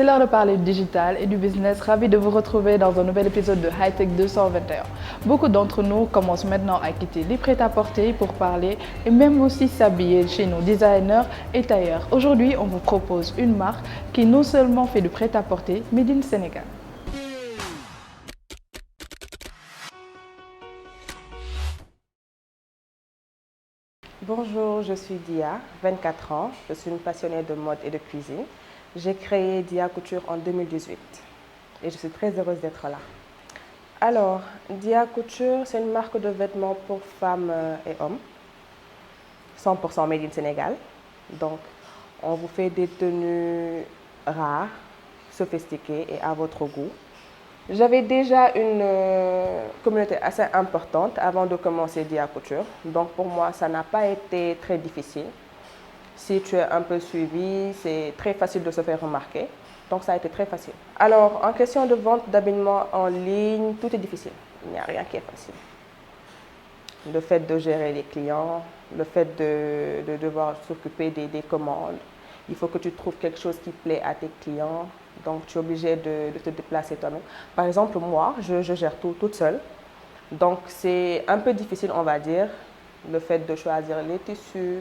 C'est l'heure de parler du digital et du business. Ravi de vous retrouver dans un nouvel épisode de Hightech 221. Beaucoup d'entre nous commencent maintenant à quitter les prêt-à-porter pour parler et même aussi s'habiller chez nos designers et tailleurs. Aujourd'hui, on vous propose une marque qui non seulement fait du prêt-à-porter, mais du Sénégal. Bonjour, je suis Dia, 24 ans. Je suis une passionnée de mode et de cuisine. J'ai créé Dia Couture en 2018 et je suis très heureuse d'être là. Alors, Dia Couture, c'est une marque de vêtements pour femmes et hommes, 100% made in Sénégal. Donc, on vous fait des tenues rares, sophistiquées et à votre goût. J'avais déjà une communauté assez importante avant de commencer Dia Couture. Donc pour moi, ça n'a pas été très difficile. Si tu es un peu suivi, c'est très facile de se faire remarquer. Donc ça a été très facile. Alors, en question de vente d'habillement en ligne, tout est difficile. Il n'y a rien qui est facile. Le fait de gérer les clients, le fait de devoir s'occuper des commandes. Il faut que tu trouves quelque chose qui plaît à tes clients. Donc, tu es obligé de te déplacer toi-même. Par exemple, moi, je gère tout toute seule. Donc, c'est un peu difficile, on va dire, le fait de choisir les tissus,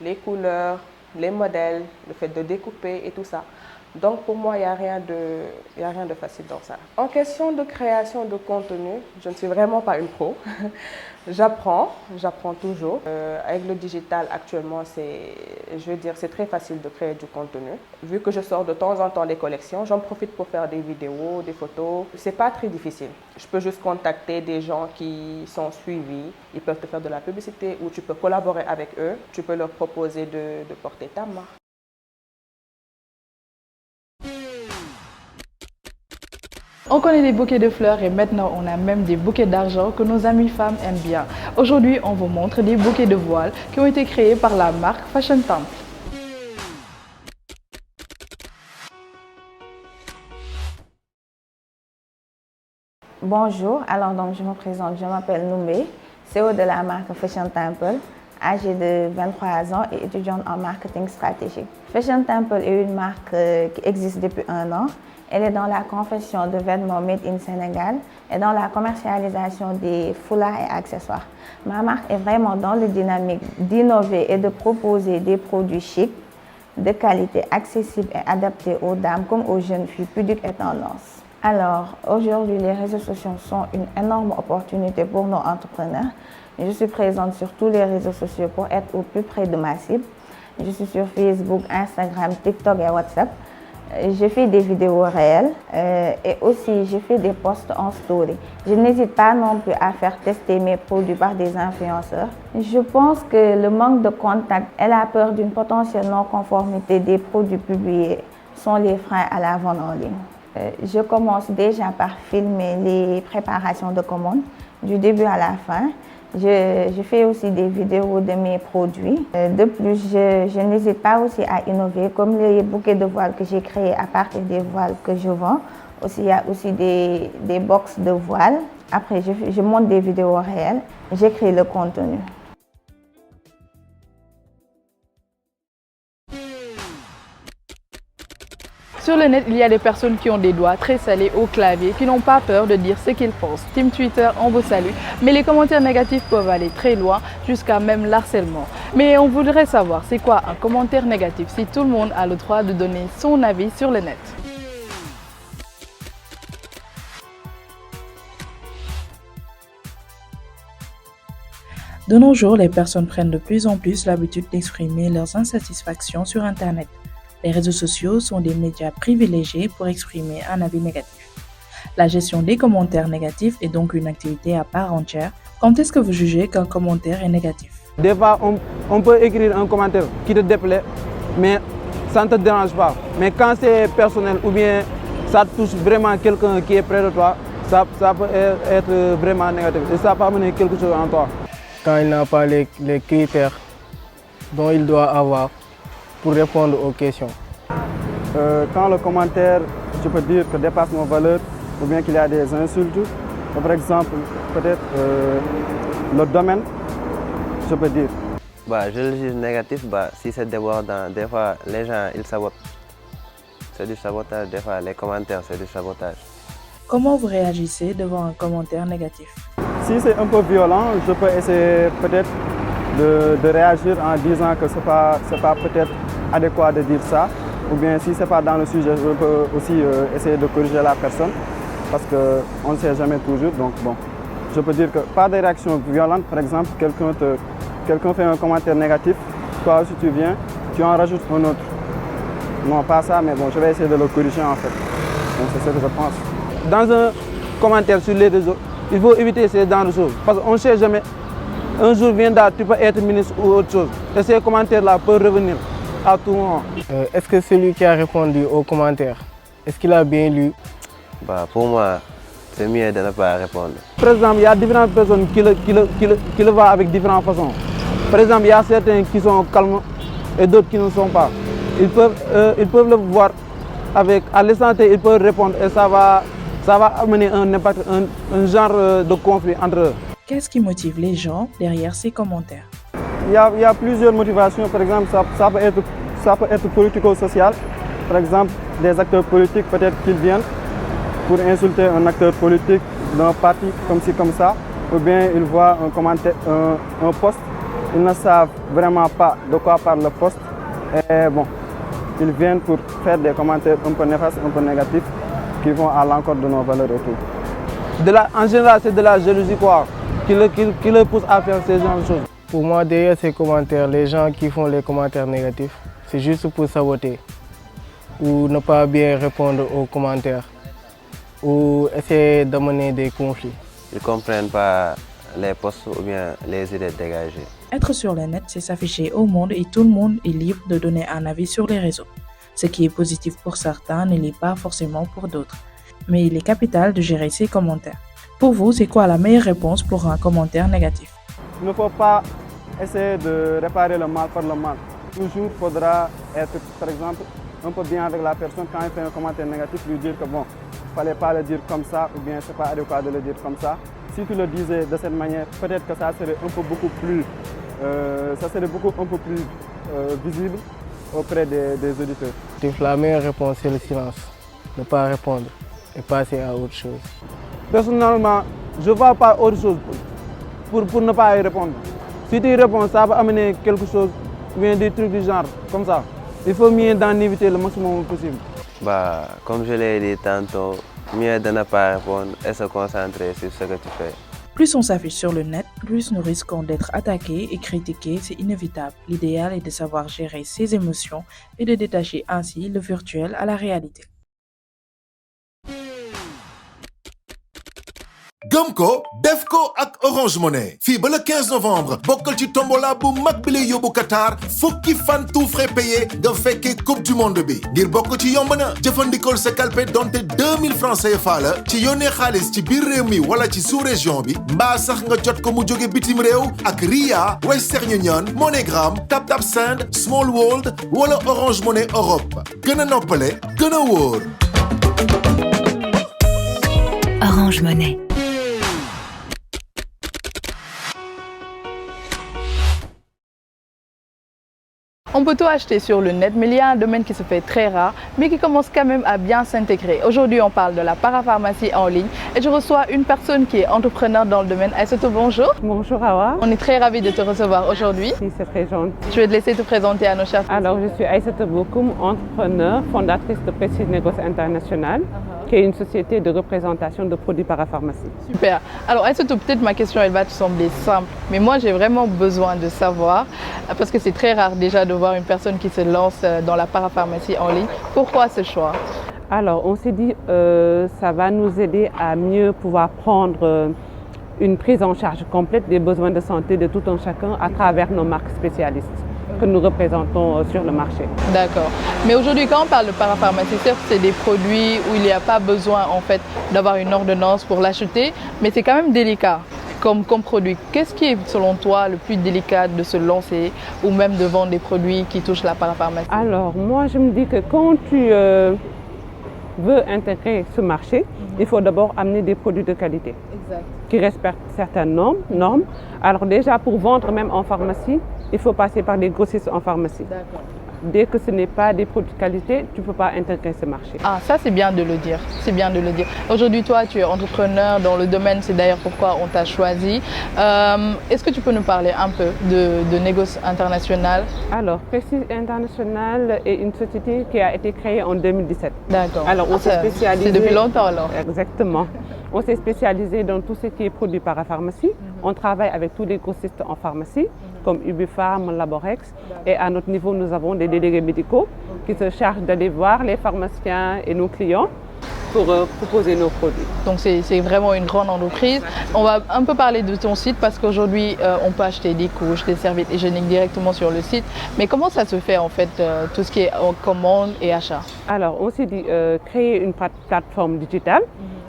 les couleurs, les modèles, le fait de découper et tout ça. Donc, pour moi, il n'y a rien de facile dans ça. En question de création de contenu, je ne suis vraiment pas une pro. J'apprends toujours. Avec le digital, actuellement, c'est très facile de créer du contenu. Vu que je sors de temps en temps des collections, j'en profite pour faire des vidéos, des photos. C'est pas très difficile. Je peux juste contacter des gens qui sont suivis. Ils peuvent te faire de la publicité ou tu peux collaborer avec eux. Tu peux leur proposer de porter ta marque. On connaît des bouquets de fleurs et maintenant on a même des bouquets d'argent que nos amies femmes aiment bien. Aujourd'hui, on vous montre des bouquets de voiles qui ont été créés par la marque Fashion Temple. Bonjour, je me présente, je m'appelle Noumé, CEO de la marque Fashion Temple, âgée de 23 ans et étudiante en marketing stratégique. Fashion Temple est une marque qui existe depuis 1 an. Elle est dans la confection de vêtements made in Sénégal et dans la commercialisation des foulards et accessoires. Ma marque est vraiment dans le dynamique d'innover et de proposer des produits chics, de qualité, accessibles et adaptés aux dames comme aux jeunes filles, pudiques et tendance. Alors, aujourd'hui, les réseaux sociaux sont une énorme opportunité pour nos entrepreneurs. Je suis présente sur tous les réseaux sociaux pour être au plus près de ma cible. Je suis sur Facebook, Instagram, TikTok et WhatsApp. Je fais des vidéos réelles et aussi je fais des posts en story. Je n'hésite pas non plus à faire tester mes produits par des influenceurs. Je pense que le manque de contact et la peur d'une potentielle non-conformité des produits publiés sont les freins à la vente en ligne. Je commence déjà par filmer les préparations de commandes du début à la fin. Je fais aussi des vidéos de mes produits. De plus, je n'hésite pas aussi à innover, comme les bouquets de voiles que j'ai créés à partir des voiles que je vends. Il y a aussi des box de voiles. Après, je monte des vidéos réelles. J'écris le contenu. Sur le net, il y a des personnes qui ont des doigts très salés au clavier, qui n'ont pas peur de dire ce qu'ils pensent. Team Twitter, on vous salue, mais les commentaires négatifs peuvent aller très loin, jusqu'à même l'harcèlement. Mais on voudrait savoir, c'est quoi un commentaire négatif si tout le monde a le droit de donner son avis sur le net? De nos jours, les personnes prennent de plus en plus l'habitude d'exprimer leurs insatisfactions sur Internet. Les réseaux sociaux sont des médias privilégiés pour exprimer un avis négatif. La gestion des commentaires négatifs est donc une activité à part entière. Quand est-ce que vous jugez qu'un commentaire est négatif? Des fois, on peut écrire un commentaire qui te déplaît, mais ça ne te dérange pas. Mais quand c'est personnel ou bien ça touche vraiment quelqu'un qui est près de toi, ça peut être vraiment négatif et ça peut amener quelque chose en toi. Quand il n'a pas les critères dont il doit avoir pour répondre aux questions. Quand le commentaire, je peux dire que dépasse nos valeurs ou bien qu'il y a des insultes, par exemple, peut-être le domaine, je peux dire. Je le juge négatif si c'est débordant. Des fois, les gens ils sabotent. c'est du sabotage. Des fois, les commentaires, c'est du sabotage. Comment vous réagissez devant un commentaire négatif? Si c'est un peu violent, je peux essayer peut-être de réagir en disant que ce n'est pas peut-être adéquat de dire ça. Ou bien si ce n'est pas dans le sujet, je peux aussi essayer de corriger la personne. Parce qu'on ne sait jamais toujours. Donc bon, je peux dire que pas de réaction violente. Par exemple, quelqu'un fait un commentaire négatif. Toi aussi tu viens, tu en rajoutes un autre. Non, pas ça, mais bon, je vais essayer de le corriger en fait. Donc c'est ce que je pense. Dans un commentaire sur les réseaux, il faut éviter ces genres de choses. Parce qu'on ne sait jamais. Un jour viendra, tu peux être ministre ou autre chose. Et ces commentaires-là peuvent revenir à tout moment. Est-ce que celui qui a répondu aux commentaires, est-ce qu'il a bien lu? Pour moi, c'est mieux de ne pas répondre. Par exemple, il y a différentes personnes qui le voient avec différentes façons. Par exemple, il y a certains qui sont calmes et d'autres qui ne sont pas. Ils peuvent le voir à l'instant T, ils peuvent répondre et ça va amener un genre de conflit entre eux. Qu'est-ce qui motive les gens derrière ces commentaires? Il y a plusieurs motivations. Par exemple, ça peut être politico-social. Par exemple, des acteurs politiques, peut-être qu'ils viennent pour insulter un acteur politique d'un parti comme ci, comme ça. Ou bien ils voient un commentaire, un post. Ils ne savent vraiment pas de quoi parle le post. Et bon, ils viennent pour faire des commentaires un peu néfastes, un peu négatifs, qui vont à l'encontre de nos valeurs et tout. En général, c'est de la jalousie quoi, qui le pousse à faire ces genres de choses. Pour moi, derrière ces commentaires, les gens qui font les commentaires négatifs, c'est juste pour saboter ou ne pas bien répondre aux commentaires ou essayer d'amener des conflits. Ils ne comprennent pas les posts ou bien les idées dégagées. Être sur le net, c'est s'afficher au monde et tout le monde est libre de donner un avis sur les réseaux. Ce qui est positif pour certains ne l'est pas forcément pour d'autres. Mais il est capital de gérer ces commentaires. Pour vous, c'est quoi la meilleure réponse pour un commentaire négatif? Il ne faut pas essayer de réparer le mal par le mal. Toujours faudra être, par exemple, un peu bien avec la personne quand il fait un commentaire négatif, lui dire que bon, il ne fallait pas le dire comme ça ou bien c'est pas adéquat de le dire comme ça. Si tu le disais de cette manière, peut-être que ça serait un peu beaucoup plus visible auprès des auditeurs. La meilleure réponse, c'est le silence. Ne pas répondre et passer à autre chose. Personnellement, je ne vois pas autre chose pour ne pas y répondre. Si tu y réponds, ça va amener quelque chose, ou bien des trucs du genre, comme ça. Il faut mieux d'en éviter le maximum possible. Comme je l'ai dit tantôt, mieux de ne pas répondre et se concentrer sur ce que tu fais. Plus on s'affiche sur le net, plus nous risquons d'être attaqués et critiqués, c'est inévitable. L'idéal est de savoir gérer ses émotions et de détacher ainsi le virtuel à la réalité. gëm ko def ko ak Orange Money fii ba le 15 novembre bokkal ci tombola bu mag bi lay yóbbu Qatar fukki fan tout frais payé nga fekkee coupe du monde bi ngir bokk ci yomb na jëfandikool sa kalpe donte 2000 francs CFA la ci yónnee xaalis ci biir réew mi wala ci sous-région bi mbaa sax nga jot ko mu jóge bitim réew ak Ria Western Union MoneyGram TapTapSend Small World wala Orange Money Europe gën a noppale gën a wóor. Orange Money. On peut tout acheter sur le net, mais il y a un domaine qui se fait très rare, mais qui commence quand même à bien s'intégrer. Aujourd'hui, on parle de la parapharmacie en ligne et je reçois une personne qui est entrepreneur dans le domaine. Aïssatou, bonjour. Bonjour Awa. On est très ravis de te recevoir aujourd'hui. Si, c'est très gentil. Je vais te laisser te présenter à nos chers. Alors, je suis Aïssatou Bokoum, entrepreneur, fondatrice de Prestige Négoce International, qui est une société de représentation de produits parapharmacie. Super. Alors Aïssatou, peut-être ma question elle va te sembler simple, mais moi j'ai vraiment besoin de savoir, parce que c'est très rare déjà de voir une personne qui se lance dans la parapharmacie en ligne. Pourquoi ce choix? Alors on s'est dit ça va nous aider à mieux pouvoir prendre une prise en charge complète des besoins de santé de tout un chacun à travers nos marques spécialistes que nous représentons sur le marché. D'accord. Mais aujourd'hui, quand on parle de parapharmacie, certes, c'est des produits où il n'y a pas besoin en fait d'avoir une ordonnance pour l'acheter, mais c'est quand même délicat comme produit. Qu'est-ce qui est selon toi le plus délicat de se lancer ou même de vendre des produits qui touchent la parapharmacie? Alors moi, je me dis que quand tu veux intégrer ce marché, il faut d'abord amener des produits de qualité. Exact. Qui respectent certaines normes. Alors déjà, pour vendre même en pharmacie, il faut passer par des grossistes en pharmacie. Dès que ce n'est pas des produits de qualité, tu ne peux pas intégrer ce marché. Ah, ça c'est bien de le dire, c'est bien de le dire. Aujourd'hui, toi, tu es entrepreneur dans le domaine, c'est d'ailleurs pourquoi on t'a choisi. Est-ce que tu peux nous parler un peu de Négoce International? Alors, Prestige International est une société qui a été créée en 2017. D'accord. Alors, on s'est spécialisé... C'est depuis longtemps alors? Exactement. On s'est spécialisé dans tout ce qui est produit parapharmacie. On travaille avec tous les grossistes en pharmacie, comme Ubifarm, Laborex. Et à notre niveau, nous avons des délégués médicaux qui se chargent d'aller voir les pharmaciens et nos clients pour proposer nos produits. Donc c'est vraiment une grande entreprise. On va un peu parler de ton site parce qu'aujourd'hui, on peut acheter des couches, des serviettes hygiéniques directement sur le site. Mais comment ça se fait en fait, tout ce qui est en commande et achat? Alors, on s'est dit créer une plateforme digitale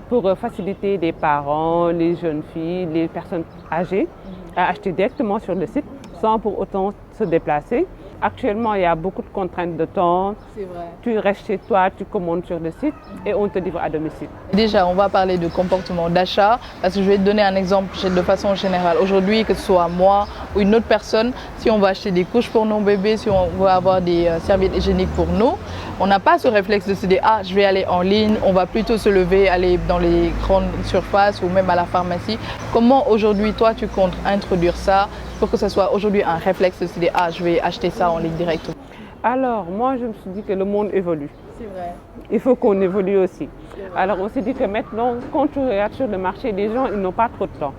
pour faciliter les parents, les jeunes filles, les personnes âgées à acheter directement sur le site sans pour autant se déplacer. Actuellement, il y a beaucoup de contraintes de temps. C'est vrai. Tu restes chez toi, tu commandes sur le site et on te livre à domicile. Déjà, on va parler de comportement d'achat parce que je vais te donner un exemple de façon générale. Aujourd'hui, que ce soit moi ou une autre personne, si on va acheter des couches pour nos bébés, si on veut avoir des serviettes hygiéniques pour nous, on n'a pas ce réflexe de se dire « Ah, je vais aller en ligne », on va plutôt se lever, aller dans les grandes surfaces ou même à la pharmacie. Comment aujourd'hui, toi, tu comptes introduire ça pour que ce soit aujourd'hui un réflexe de se dire « Ah, je vais acheter ça en ligne directement ». Alors, moi, je me suis dit que le monde évolue. C'est vrai. Il faut qu'on évolue aussi. Alors, on s'est dit que maintenant, quand tu regardes sur le marché, les gens, ils n'ont pas trop de temps.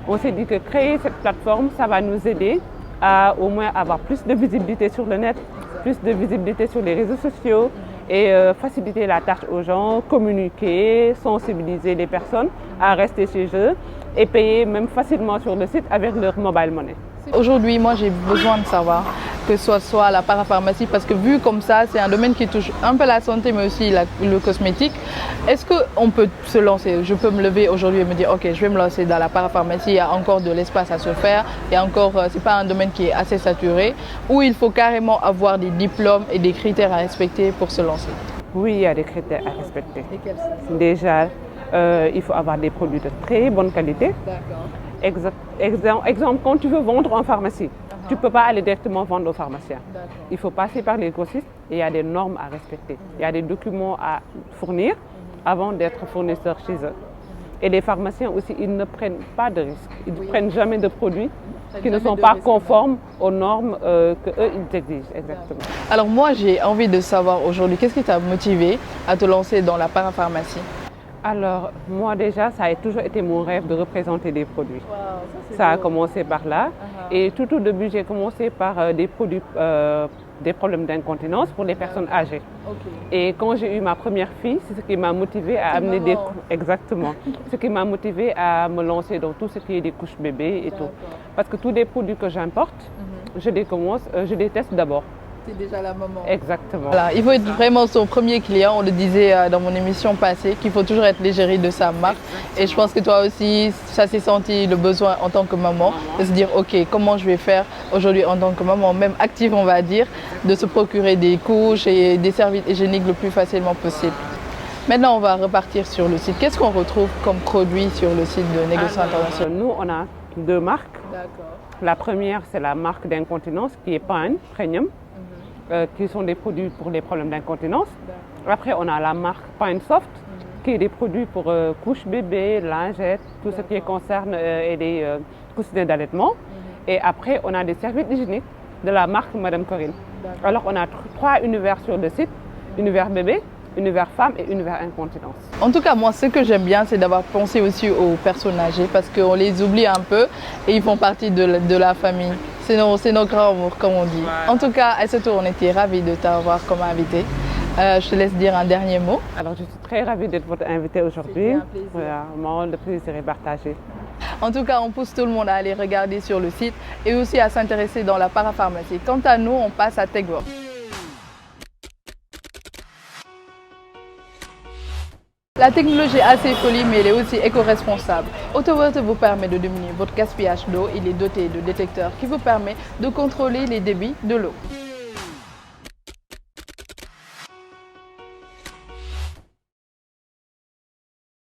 On s'est dit que créer cette plateforme, ça va nous aider à au moins avoir plus de visibilité sur le net, plus de visibilité sur les réseaux sociaux et faciliter la tâche aux gens, communiquer, sensibiliser les personnes à rester chez eux et payer même facilement sur le site avec leur mobile money. Aujourd'hui, moi, j'ai besoin de savoir que ce soit la parapharmacie, parce que vu comme ça, c'est un domaine qui touche un peu la santé, mais aussi le cosmétique. Est-ce qu'on peut se lancer? Je peux me lever aujourd'hui et me dire, ok, je vais me lancer dans la parapharmacie, il y a encore de l'espace à se faire, et encore, c'est pas un domaine qui est assez saturé, où il faut carrément avoir des diplômes et des critères à respecter pour se lancer? Oui, il y a des critères à respecter. Déjà, il faut avoir des produits de très bonne qualité. Exemple, quand tu veux vendre en pharmacie, tu ne peux pas aller directement vendre aux pharmaciens. Il faut passer par les grossistes et il y a des normes à respecter. Il y a des documents à fournir avant d'être fournisseur chez eux. Et les pharmaciens aussi, ils ne prennent pas de risques. Ils ne prennent jamais de produits qui ne sont pas conformes aux normes qu'eux, ils exigent. Exactement. Alors moi, j'ai envie de savoir aujourd'hui, qu'est-ce qui t'a motivé à te lancer dans la parapharmacie? Alors, moi déjà, ça a toujours été mon rêve de représenter des produits. Wow, ça a commencé par là. Et tout au début, j'ai commencé par des produits, des problèmes d'incontinence pour les personnes âgées. Et quand j'ai eu ma première fille, c'est ce qui m'a motivé à amener des... Exactement. Ce qui m'a motivé à me lancer dans tout ce qui est des couches bébés et tout. Parce que tous les produits que j'importe, je les teste d'abord. C'est déjà la maman. Exactement. Voilà, il faut être vraiment son premier client. On le disait dans mon émission passée qu'il faut toujours être l'égérie de sa marque. Et je pense que toi aussi, ça s'est senti le besoin en tant que maman de se dire ok, comment je vais faire aujourd'hui en tant que maman, même active on va dire, de se procurer des couches et des serviettes hygiéniques le plus facilement possible. Maintenant, on va repartir sur le site. Qu'est-ce qu'on retrouve comme produit sur le site de Négoce International? Nous, on a deux marques. D'accord. La première, c'est la marque d'incontinence qui est Pine Premium. Qui sont des produits pour les problèmes d'incontinence. Après, on a la marque Pine Soft, qui est des produits pour couches bébés, lingettes, tout ce qui concerne et les coussinets d'allaitement. Et après, on a des serviettes hygiéniques de la marque Madame Corinne. Alors, on a trois univers sur le site, univers bébé, univers femme et univers incontinence. En tout cas, moi, ce que j'aime bien, c'est d'avoir pensé aussi aux personnes âgées parce qu'on les oublie un peu et ils font partie de la famille. C'est nos grands amours, comme on dit. En tout cas, Aïssatou, on était ravis de t'avoir comme invité. Je te laisse dire un dernier mot. Alors, je suis très ravie d'être votre invitée aujourd'hui. Vraiment, le plaisir est partagé. En tout cas, on pousse tout le monde à aller regarder sur le site et aussi à s'intéresser dans la parapharmacie. Quant à nous, on passe à TechWork. La technologie est assez folie, mais elle est aussi éco-responsable. AutoWater vous permet de diminuer votre gaspillage d'eau. Il est doté de détecteurs qui vous permettent de contrôler les débits de l'eau.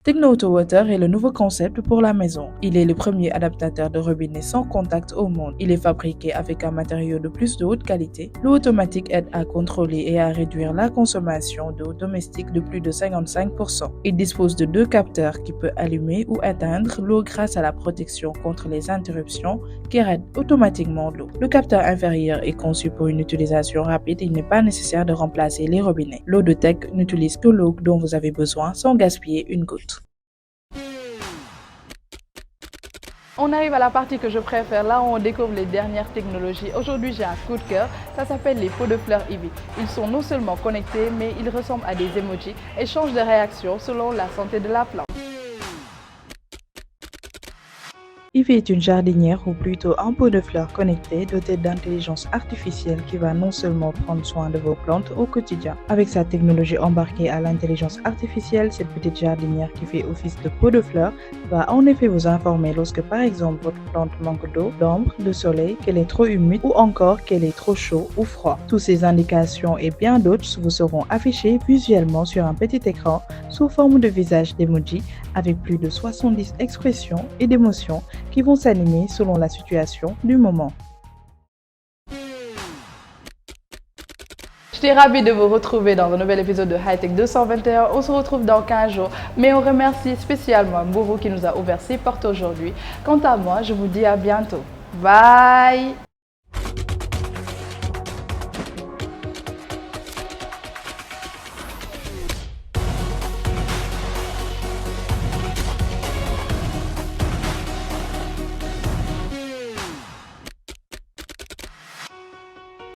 Techno Auto Water est le nouveau concept pour la maison. Il est le premier adaptateur de robinet sans contact au monde. Il est fabriqué avec un matériau de plus de haute qualité. L'eau automatique aide à contrôler et à réduire la consommation d'eau domestique de plus de 55%. Il dispose de 2 capteurs qui peuvent allumer ou éteindre l'eau grâce à la protection contre les interruptions qui arrêtent automatiquement l'eau. Le capteur inférieur est conçu pour une utilisation rapide. Il n'est pas nécessaire de remplacer les robinets. L'eau de Tech n'utilise que l'eau dont vous avez besoin sans gaspiller une goutte. On arrive à la partie que je préfère, là où on découvre les dernières technologies. Aujourd'hui, j'ai un coup de cœur, ça s'appelle les pots de fleurs Eevee. Ils sont non seulement connectés, mais ils ressemblent à des emojis et changent de réaction selon la santé de la plante. Eevee est une jardinière ou plutôt un pot de fleurs connecté doté d'intelligence artificielle qui va non seulement prendre soin de vos plantes au quotidien. Avec sa technologie embarquée à l'intelligence artificielle, cette petite jardinière qui fait office de pot de fleurs va en effet vous informer lorsque par exemple votre plante manque d'eau, d'ombre, de soleil, qu'elle est trop humide ou encore qu'elle est trop chaud ou froid. Toutes ces indications et bien d'autres vous seront affichées visuellement sur un petit écran sous forme de visage d'emoji avec plus de 70 expressions et d'émotions qui vont s'animer selon la situation du moment. J'étais ravie de vous retrouver dans un nouvel épisode de Hightech 221. On se retrouve dans 15 jours, mais on remercie spécialement Mbourou qui nous a ouvert ses portes aujourd'hui. Quant à moi, je vous dis à bientôt. Bye!